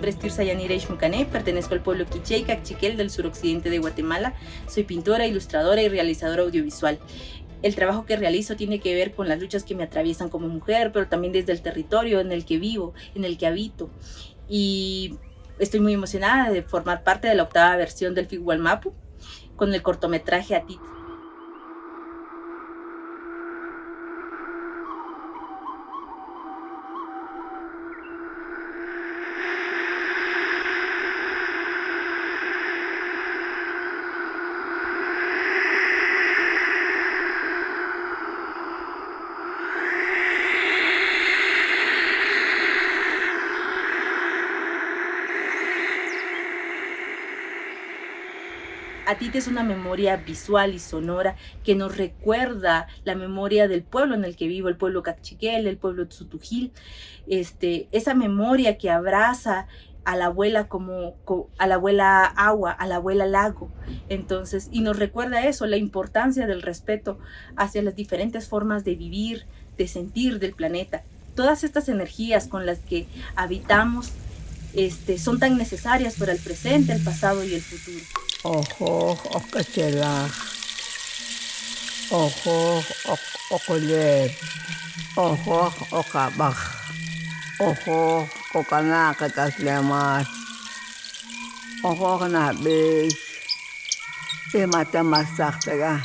nombre es Tirsa Yanira Ishmucané, pertenezco al pueblo Quiché Cachiquel del suroccidente de Guatemala. Soy pintora, ilustradora y realizadora audiovisual. El trabajo que realizo tiene que ver con las luchas que me atraviesan como mujer, pero también desde el territorio en el que vivo, en el que habito. Y estoy muy emocionada de formar parte de la 8ª versión del Figualmapu con el cortometraje Atiti. Atiti es una memoria visual y sonora que nos recuerda la memoria del pueblo en el que vivo, el pueblo Cachiquel, el pueblo Tzutujil. Esa memoria que abraza a la abuela a la abuela agua, a la abuela lago. Entonces, y nos recuerda eso, la importancia del respeto hacia las diferentes formas de vivir, de sentir del planeta. Todas estas energías con las que habitamos son tan necesarias para el presente, el pasado y el futuro. Ojo, okachela. Ojo, okoler. Ojo, okabaj. Ojo, okanaka taslemas. Ojo, kanabis. Se mata más tartaga.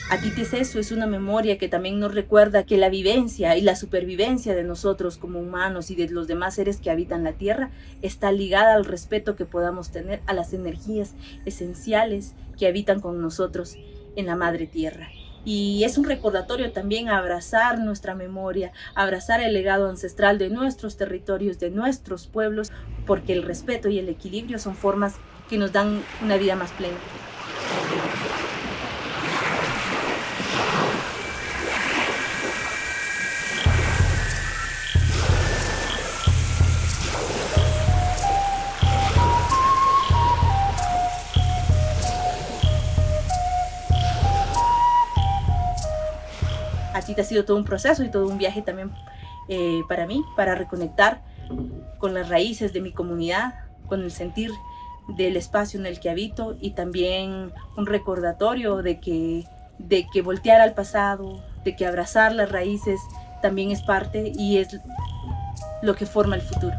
Atiti es eso, es una memoria que también nos recuerda que la vivencia y la supervivencia de nosotros como humanos y de los demás seres que habitan la tierra está ligada al respeto que podamos tener a las energías esenciales que habitan con nosotros en la madre tierra. Y es un recordatorio también a abrazar nuestra memoria, abrazar el legado ancestral de nuestros territorios, de nuestros pueblos, porque el respeto y el equilibrio son formas que nos dan una vida más plena. Atiti ha sido todo un proceso y todo un viaje también para mí, para reconectar con las raíces de mi comunidad, con el sentir del espacio en el que habito y también un recordatorio de que voltear al pasado, de que abrazar las raíces también es parte y es lo que forma el futuro.